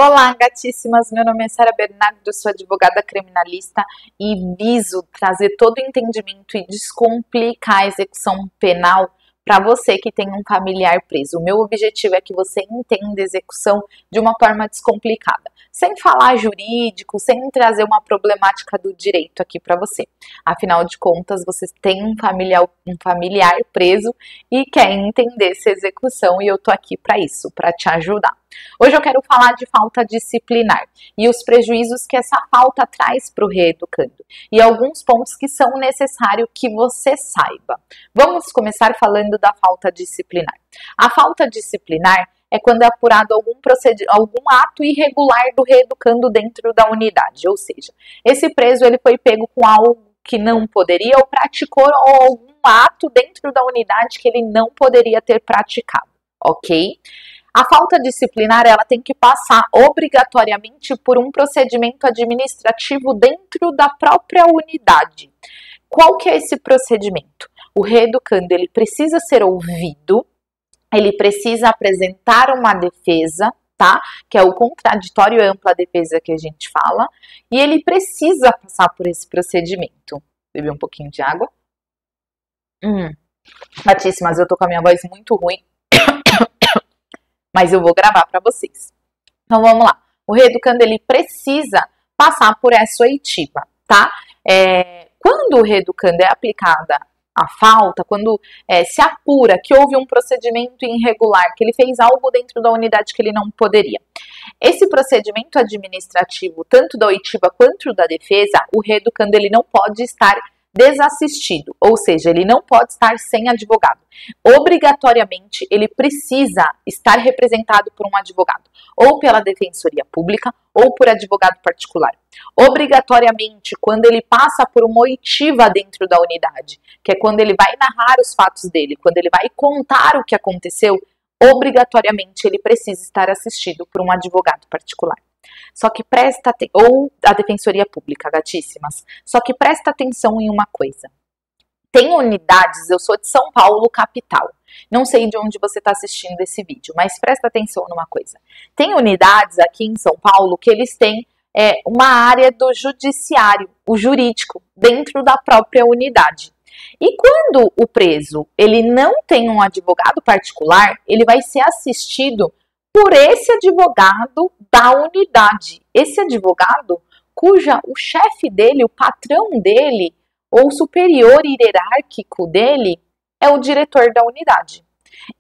Olá, gatíssimas! Meu nome é Sara Bernardo, sou advogada criminalista e viso trazer todo o entendimento e descomplicar a execução penal para você que tem um familiar preso. O meu objetivo é que você entenda a execução de uma forma descomplicada, sem falar jurídico, sem trazer uma problemática do direito aqui para você. Afinal de contas, você tem um familiar preso e quer entender essa execução e eu tô aqui para isso, para te ajudar. Hoje eu quero falar de falta disciplinar e os prejuízos que essa falta traz para o reeducando e alguns pontos que são necessários que você saiba. Vamos começar falando da falta disciplinar. A falta disciplinar é quando é apurado algum ato irregular do reeducando dentro da unidade, ou seja, esse preso ele foi pego com algo que não poderia ou praticou algum ato dentro da unidade que ele não poderia ter praticado, ok? A falta disciplinar ela tem que passar obrigatoriamente por um procedimento administrativo dentro da própria unidade. Qual que é esse procedimento? O reeducando ele precisa ser ouvido, ele precisa apresentar uma defesa, tá? Que é o contraditório e ampla defesa que a gente fala, e ele precisa passar por esse procedimento. Beber um pouquinho de água. Gatíssimas, eu tô com a minha voz muito ruim, mas eu vou gravar para vocês. Então vamos lá. O reeducando ele precisa passar por essa oitiva, tá? Quando o reeducando é aplicada a falta, quando se apura que houve um procedimento irregular, que ele fez algo dentro da unidade que ele não poderia. Esse procedimento administrativo, tanto da oitiva quanto da defesa, o reeducando ele não pode estar desassistido, ou seja, ele não pode estar sem advogado. Obrigatoriamente, ele precisa estar representado por um advogado, ou pela defensoria pública, ou por advogado particular. Obrigatoriamente, quando ele passa por uma oitiva dentro da unidade, que é quando ele vai narrar os fatos dele, quando ele vai contar o que aconteceu, obrigatoriamente ele precisa estar assistido por um advogado particular. Só que ou a defensoria pública, gatíssimas. Só que presta atenção em uma coisa. Tem unidades, eu sou de São Paulo, capital. Não sei de onde você está assistindo esse vídeo, mas presta atenção numa coisa. Tem unidades aqui em São Paulo que eles têm uma área do judiciário, o jurídico, dentro da própria unidade. E quando o preso ele não tem um advogado particular, ele vai ser assistido por esse advogado da unidade. Esse advogado cuja o chefe dele, o patrão dele, ou o superior hierárquico dele é o diretor da unidade.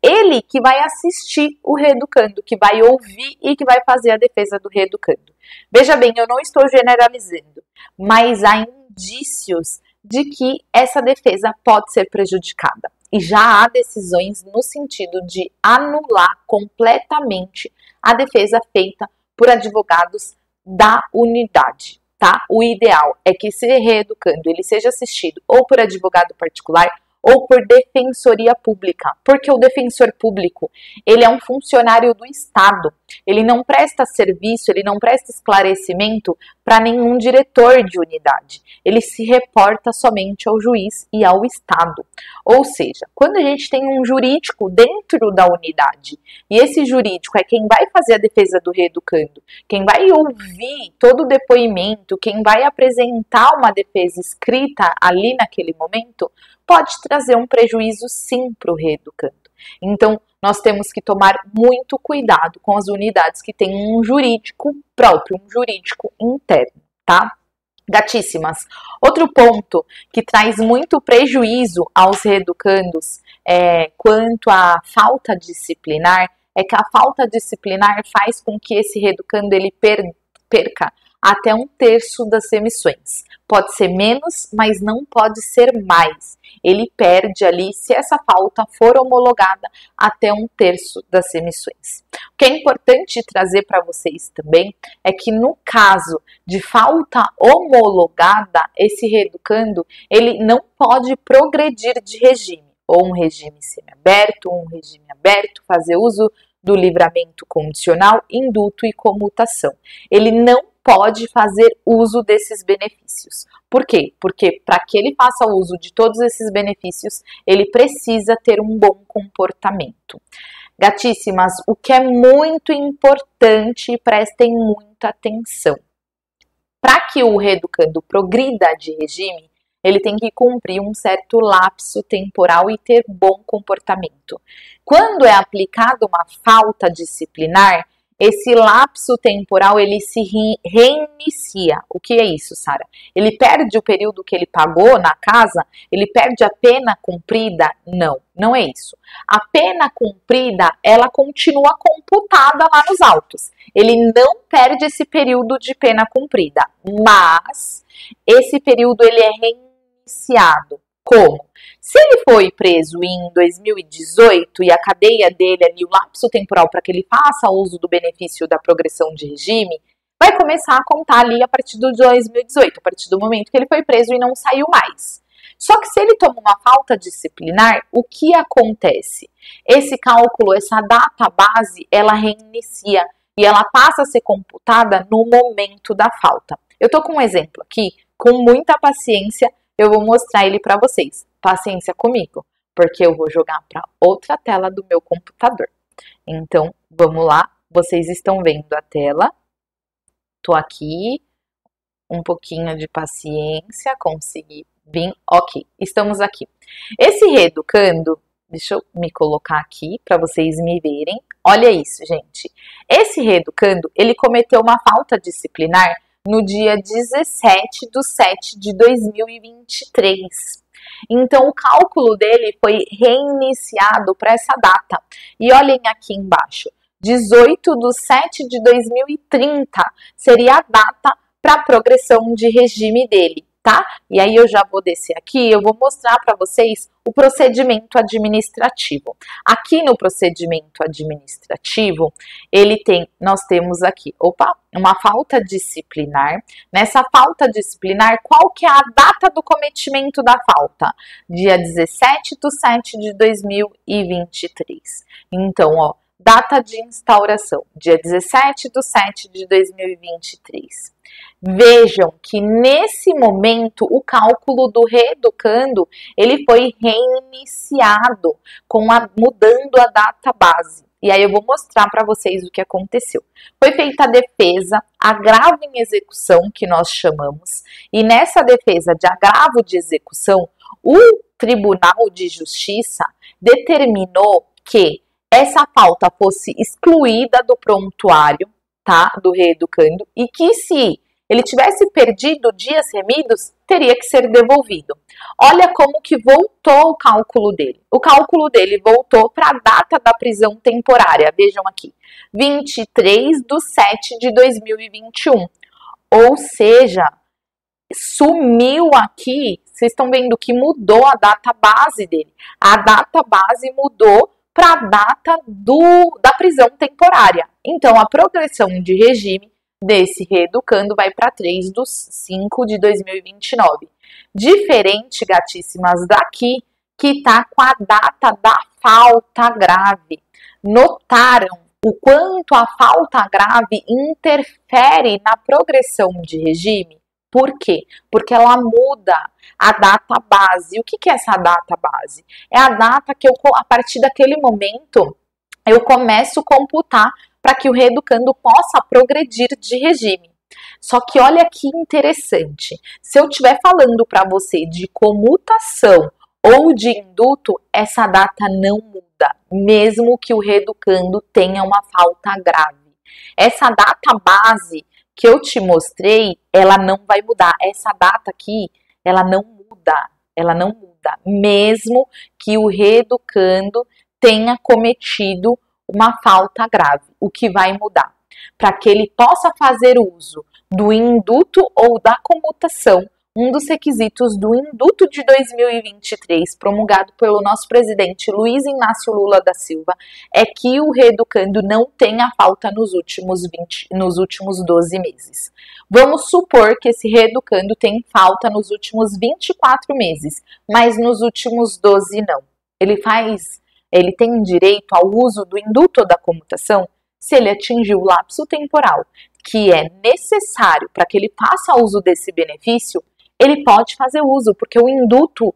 Ele que vai assistir o reeducando, que vai ouvir e que vai fazer a defesa do reeducando. Veja bem, eu não estou generalizando, mas há indícios de que essa defesa pode ser prejudicada. E já há decisões no sentido de anular completamente a defesa feita por advogados da unidade, tá? O ideal é que esse reeducando ele seja assistido ou por advogado particular ou por defensoria pública, porque o defensor público, ele é um funcionário do Estado, ele não presta serviço, ele não presta esclarecimento para nenhum diretor de unidade, ele se reporta somente ao juiz e ao Estado. Ou seja, quando a gente tem um jurídico dentro da unidade, e esse jurídico é quem vai fazer a defesa do reeducando, quem vai ouvir todo o depoimento, quem vai apresentar uma defesa escrita ali naquele momento, pode trazer um prejuízo sim para o reeducando. Então, nós temos que tomar muito cuidado com as unidades que têm um jurídico próprio, um jurídico interno, tá? Gatíssimas. Outro ponto que traz muito prejuízo aos reeducandos quanto à falta disciplinar é que a falta disciplinar faz com que esse reeducando ele perca até 1/3 das emissões. Pode ser menos, mas não pode ser mais. Ele perde ali, se essa falta for homologada, até 1/3 das emissões. O que é importante trazer para vocês também é que no caso de falta homologada, esse reeducando, ele não pode progredir de regime, ou um regime semiaberto, ou um regime aberto, fazer uso do livramento condicional, indulto e comutação. Ele não pode fazer uso desses benefícios. Por quê? Porque para que ele faça uso de todos esses benefícios, ele precisa ter um bom comportamento. Gatíssimas, o que é muito importante, prestem muita atenção. Para que o reeducando progrida de regime, ele tem que cumprir um certo lapso temporal e ter bom comportamento. Quando é aplicada uma falta disciplinar, esse lapso temporal ele se reinicia. O que é isso, Sara? Ele perde o período que ele pagou na casa? Ele perde a pena cumprida? Não, não é isso. A pena cumprida, ela continua computada lá nos autos. Ele não perde esse período de pena cumprida, mas esse período ele é reiniciado. Como? Se ele foi preso em 2018 e a cadeia dele ali, o lapso temporal para que ele faça uso do benefício da progressão de regime, vai começar a contar ali a partir de 2018, a partir do momento que ele foi preso e não saiu mais. Só que se ele toma uma falta disciplinar, o que acontece? Esse cálculo, essa data base, ela reinicia e ela passa a ser computada no momento da falta. Eu tô com um exemplo aqui, com muita paciência, eu vou mostrar ele para vocês. Paciência comigo, porque eu vou jogar para outra tela do meu computador. Então, vamos lá. Vocês estão vendo a tela. Tô aqui. Um pouquinho de paciência. Consegui vir. Ok, estamos aqui. Esse reeducando, deixa eu me colocar aqui para vocês me verem. Olha isso, gente. Esse reeducando, ele cometeu uma falta disciplinar no dia 17/7/2023. Então, o cálculo dele foi reiniciado para essa data. E olhem aqui embaixo, 18/7/2030 seria a data para a progressão de regime dele, tá? E aí eu já vou descer aqui, eu vou mostrar para vocês o procedimento administrativo. Aqui no procedimento administrativo, nós temos aqui, uma falta disciplinar. Nessa falta disciplinar, qual que é a data do cometimento da falta? Dia 17/7/2023. Então, ó, data de instauração, dia 17/7/2023. Vejam que nesse momento o cálculo do reeducando ele foi reiniciado mudando a data base. E aí eu vou mostrar para vocês o que aconteceu. Foi feita a defesa, agravo em execução, que nós chamamos, e nessa defesa de agravo de execução, o Tribunal de Justiça determinou que essa falta fosse excluída do prontuário, tá, do reeducando, e que se ele tivesse perdido dias remidos, teria que ser devolvido. Olha como que voltou o cálculo dele. O cálculo dele voltou para a data da prisão temporária. Vejam aqui, 23/7/2021. Ou seja, sumiu aqui, vocês estão vendo que mudou a data base dele. A data base mudou para a data da prisão temporária. Então, a progressão de regime desse reeducando vai para 3/5/2029. Diferente, gatíssimas, daqui, que tá com a data da falta grave. Notaram o quanto a falta grave interfere na progressão de regime? Por quê? Porque ela muda a data base. O que é essa data base? É a data que a partir daquele momento, eu começo a computar para que o reeducando possa progredir de regime. Só que olha que interessante, se eu estiver falando para você de comutação ou de induto, essa data não muda, mesmo que o reeducando tenha uma falta grave. Essa data base que eu te mostrei, ela não vai mudar. Essa data aqui, ela não muda, mesmo que o reeducando tenha cometido uma falta grave. O que vai mudar? Para que ele possa fazer uso do induto ou da comutação, um dos requisitos do induto de 2023, promulgado pelo nosso presidente Luiz Inácio Lula da Silva, é que o reeducando não tenha falta nos últimos 12 meses. Vamos supor que esse reeducando tem falta nos últimos 24 meses, mas nos últimos 12 não. Ele tem direito ao uso do induto ou da comutação se ele atingiu o lapso temporal que é necessário para que ele faça uso desse benefício, ele pode fazer uso, porque o induto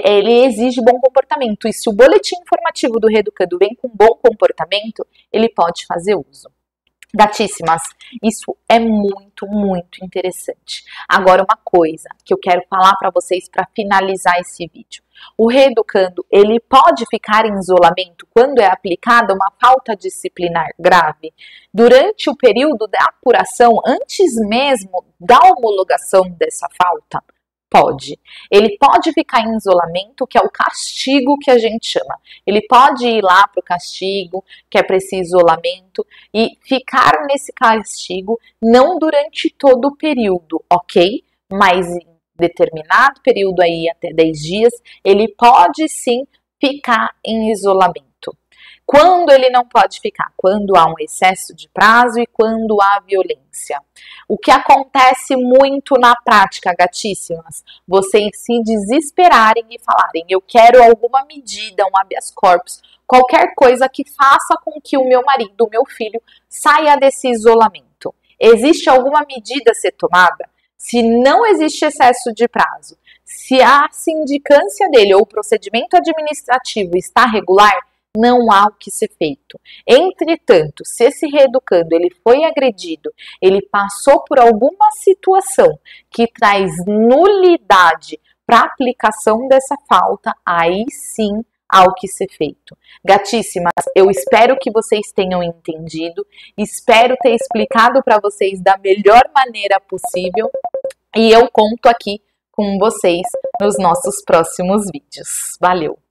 ele exige bom comportamento. E se o boletim informativo do reeducando vem com bom comportamento, ele pode fazer uso. Gatíssimas, isso é muito, muito interessante. Agora, uma coisa que eu quero falar para vocês para finalizar esse vídeo. O reeducando, ele pode ficar em isolamento quando é aplicada uma falta disciplinar grave durante o período da apuração, antes mesmo da homologação dessa falta? Pode. Ele pode ficar em isolamento, que é o castigo que a gente chama. Ele pode ir lá para o castigo, que é para esse isolamento, e ficar nesse castigo não durante todo o período, ok? Mas em determinado período aí, até 10 dias, ele pode sim ficar em isolamento. Quando ele não pode ficar? Quando há um excesso de prazo e quando há violência. O que acontece muito na prática, gatíssimas, vocês se desesperarem e falarem, eu quero alguma medida, um habeas corpus, qualquer coisa que faça com que o meu marido, o meu filho, saia desse isolamento. Existe alguma medida a ser tomada? Se não existe excesso de prazo, se a sindicância dele ou o procedimento administrativo está regular, não há o que ser feito. Entretanto, se esse reeducando ele foi agredido, ele passou por alguma situação que traz nulidade para a aplicação dessa falta, aí sim há o que ser feito. Gatíssimas, eu espero que vocês tenham entendido, espero ter explicado para vocês da melhor maneira possível e eu conto aqui com vocês nos nossos próximos vídeos. Valeu!